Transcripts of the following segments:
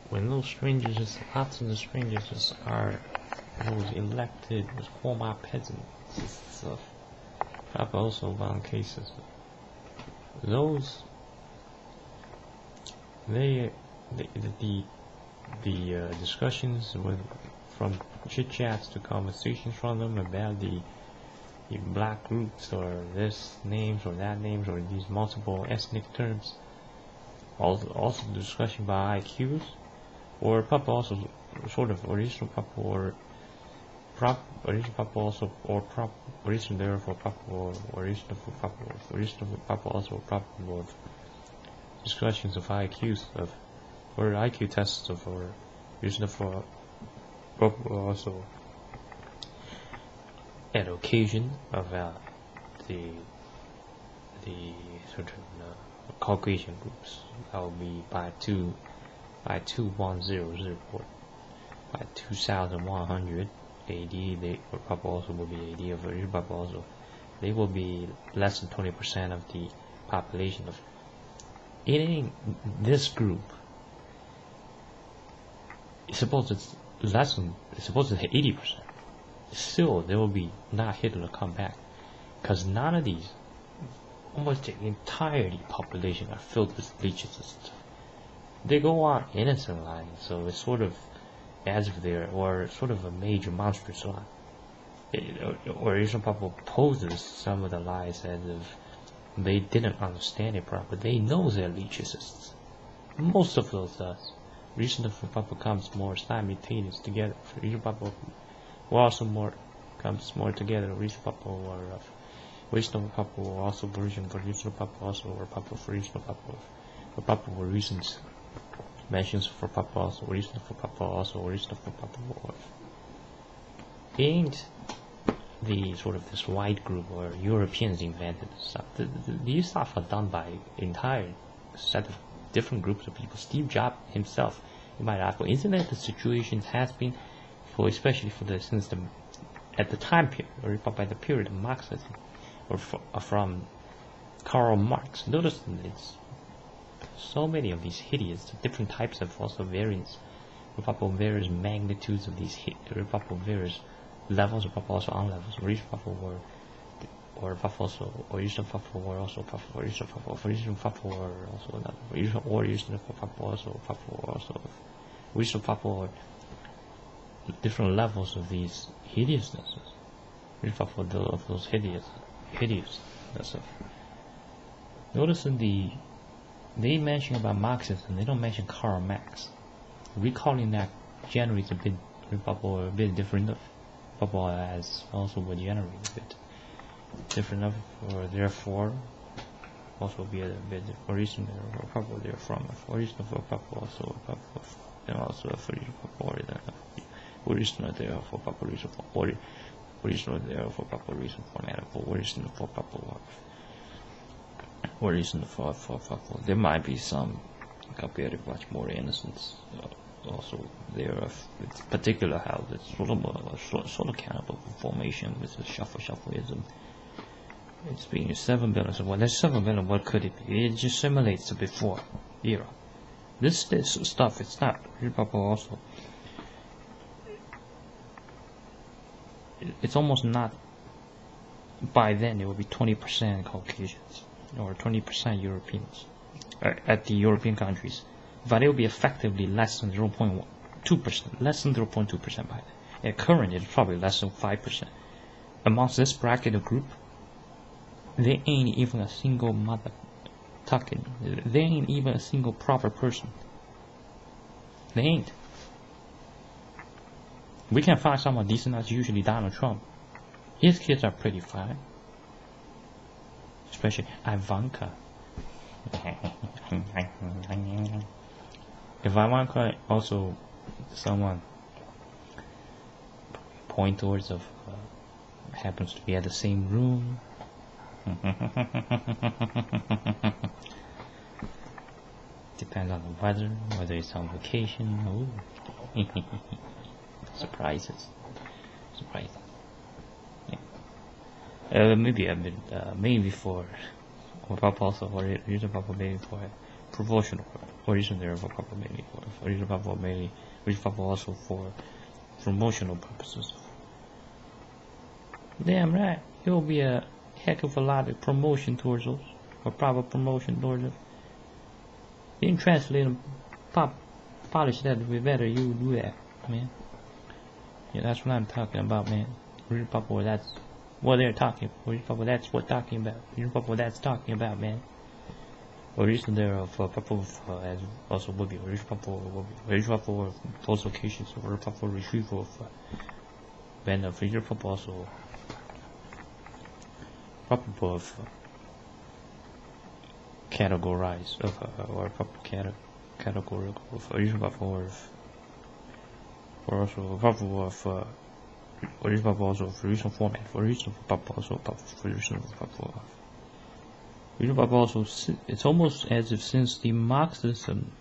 when those strangers, lots of the strangers are those elected with former peasants and stuff. I've also found cases. Those the discussions from chit chats to conversations from them about the black groups or this names or that names or these multiple ethnic terms. Also discussion by IQs or probably also sort of original probable or original probable also or original there for probable or original for probable also probable discussions of IQs of or IQ tests of or original for probable also at occasion of the sort of Caucasian groups. That will be by 2100 report. By 2100 AD, they or probably also will be AD of original probably also. They will be less than 20% of the population of. It ain't this group. It's supposed it's less than. It's supposed to hit 80%. Still, there will be not Hitler come back, because none of these, almost the entirety population are filled with leeches and stuff. They go on innocent lying, so it's sort of as if they're or sort of a major monstrous lie. Or some people poses some of the lies as if they didn't understand it properly. They know they're leeches. Most of those does. Reason for people comes more simultaneous together. For each people also more comes more together. Reason people or reasonable people also version for reasonable people also or people for reasonable people for people reasons. Mentions for people also reason for people also reason for people. Ain't the sort of this white group or Europeans invented stuff. These stuff are done by entire set of different groups of people. Steve Jobs himself, you might ask, well, isn't that the situation has been for especially for the since the at the time period or by the period of Marxism or from Karl Marx? Notice it's so many of these hideous different types of also variants, or various magnitudes of these or various levels of also on levels, or each or also or each or also or each or also another or each also which or different levels of these hideousnesses, of those hideousness of. Notice in they mention about Marxism, they don't mention Karl Marx. Recalling that generates a bit different of as also would generate a bit different of, or therefore also be a bit origin or probably they're from origin for probably also and also for original there for proper reason for original there for proper reason for medical original for proper origin for there might be some compared much more innocence also there of it's particular how it's sort of cannibal formation with the shuffleism. It's being 7 billion. So well, that's 7 billion. What could it be? It just simulates the before era. This stuff, it's not also. It's almost not. By then, it will be 20% Caucasians or 20% Europeans at the European countries, but it will be effectively less than 0.2%, less than 0.2% by then. At current, it's probably less than 5%. Amongst this bracket of group, there ain't even a single mother talking. There ain't even a single proper person. They ain't. We can find someone decent. That's usually Donald Trump. His kids are pretty fine, especially Ivanka. If Ivanka also someone point towards of happens to be at the same room. Depends on the weather, whether it's on vacation. Surprises. Yeah. Maybe a bit, maybe for, or also for reason probably maybe for promotional, or isn't there for probable mainly, or is probable mainly, or is probable also for promotional purposes? Damn right, it will be a heck of a lot of promotion towards those, or proper promotion towards them. You can translate and polish that a bit better, you do that, man. Yeah, that's what I'm talking about, man. Real probable, that's what they're talking about. Real probable, that's what talking about. Real probable, that's talking about, man. Or isn't there of probable as also would be, or is probable will be, or is probable post locations, or probable retrieval of when of real probable also probable of categorize of or probable categorical of original probable or also probable of original probable of original format for original probable also for original probable. Original probable also, it's almost as if since the Marxism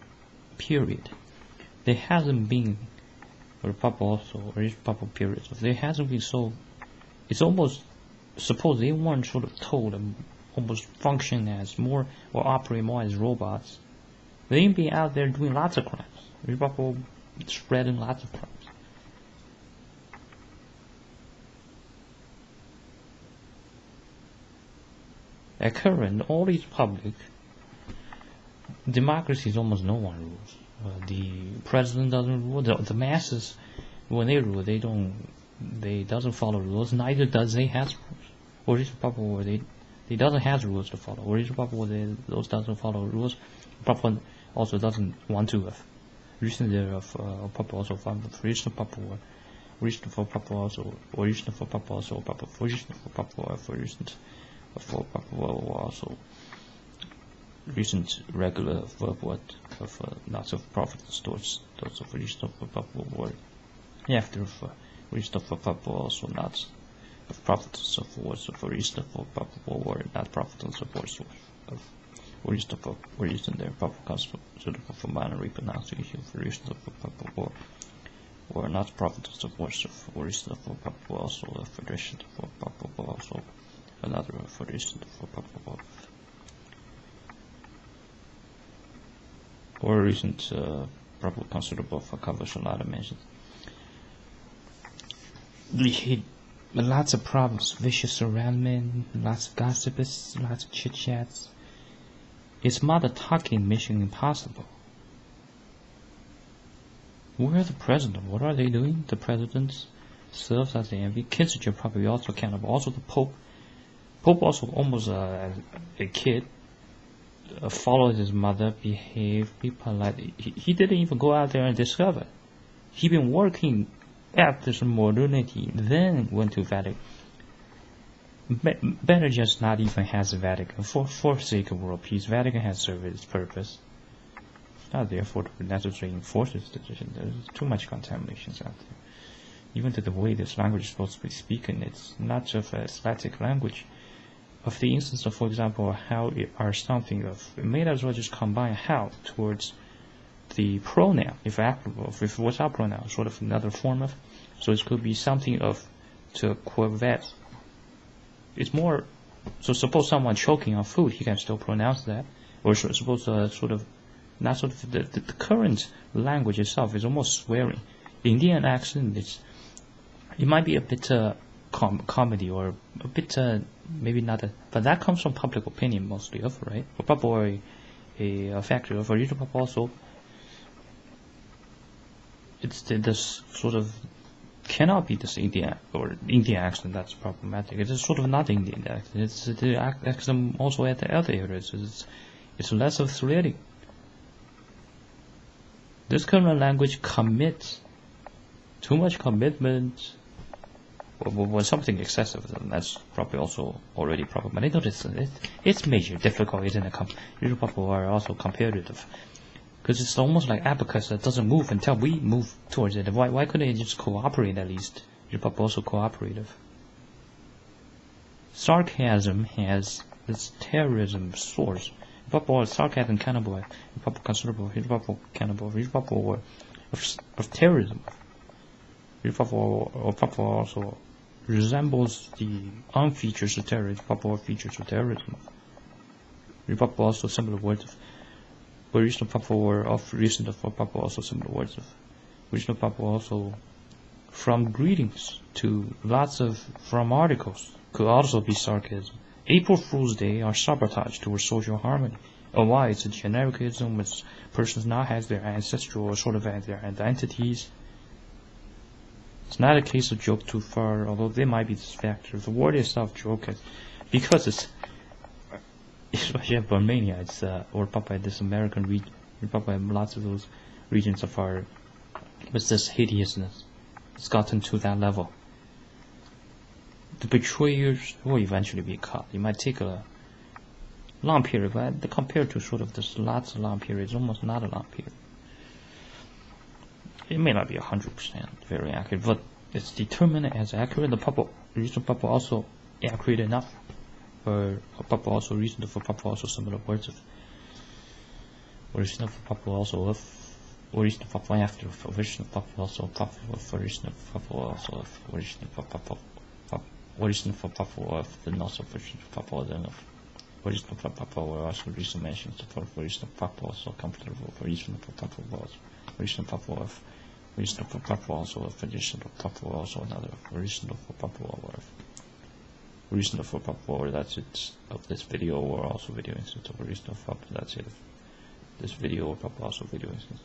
period there hasn't been, or probable also original probable period, so there hasn't been, so it's almost, suppose they weren't sort of told and almost function as more or operate more as robots, they'd be out there doing lots of crimes. People spreading lots of crimes. At current, all these public democracies, almost no one rules. The president doesn't rule. The masses, when they rule, they doesn't follow rules. Neither does they have rules. Or is probable where they doesn't have rules to follow. Or is probable where those doesn't follow rules. Probable also doesn't want to have. Reason there of probable also found the reason probable. Reason for probable also. Or reason for probable also. Probable reason for probable for reason for probable also. Recent regular verb word of lots of profit stores. Those of reason for probable word. After reason for probable also not. Of profits of words of reason for probable word, not profits of words of reason for reason there, probable suitable for binary pronunciation for reason for probable or not profits of words of reason for probable also for reason for probable also another for reason for probable or recent probable considerable for covers a lot of mentions. Lots of problems, vicious surroundment, lots of gossips, lots of chit chats. It's mother talking mission impossible. Where are the president? What are they doing? The president serves as the envy. Kissinger probably also accountable. Also the Pope. Pope also almost a kid. Followed his mother, behave, be polite. He didn't even go out there and discover. He been working after some modernity, then went to Vatican. Better just not even has the Vatican for sake of world peace. Vatican has served its purpose. It's not there for to necessarily enforce its decision. There's too much contaminations out there. Even to the way this language is supposed to be spoken, it's not just a static language. Of the instance of, for example, how or something of, it may as well just combine how towards the pronoun, if applicable, if without pronoun, sort of another form of, so it could be something of to quavet. It's more, so suppose someone choking on food, he can still pronounce that, or suppose sort of, not sort of, the current language itself is almost swearing. The Indian accent, it might be a bit comedy or a bit maybe not, but that comes from public opinion mostly of, right? Or probably a factor of original also. It's this sort of cannot be this Indian or Indian accent that's problematic. It's sort of not Indian accent. It's the accent also at the other areas. It's less of threading. This current language commits too much commitment or something excessive. Then that's probably also already problematic. It's major difficulties in the people are also competitive. Because it's almost like abacus that doesn't move until we move towards it. Why couldn't it just cooperate at least? You're also cooperative. Sarcasm has its terrorism source. Sarcasm cannibal, considerable, cannibal, of terrorism. Or also resembles the unfeatures of terrorism, features of terrorism. Also similar words of original probable or of reasonable for probable also similar words of original probable also from greetings to lots of from articles could also be sarcasm. April Fool's Day are sabotage towards social harmony. Why? It's a genericism which persons now have their ancestral or sort of their identities. It's not a case of joke too far, although there might be this factor. The word itself joke is because it's especially in Romania, it's or probably this American region, probably lots of those regions of our with this hideousness. It's gotten to that level. The betrayers will eventually be caught. It might take a long period, but compared to sort of this lots of long periods, almost not a long period. It may not be 100% very accurate, but it's determined as accurate. The reason probable also accurate enough, or probable also reasonable for probable also similar words of original for probable also of original probable after original probable also probable for original probable also of original for probable original for probable of the not of original probable then of original for probable were also recent mentions for original probable also comfortable for original for probable original probable of original for probable also of original probable also another original for probable or original for probable. That's it of this video, or also video instance of original probable. That's it. This video or probable also video instance.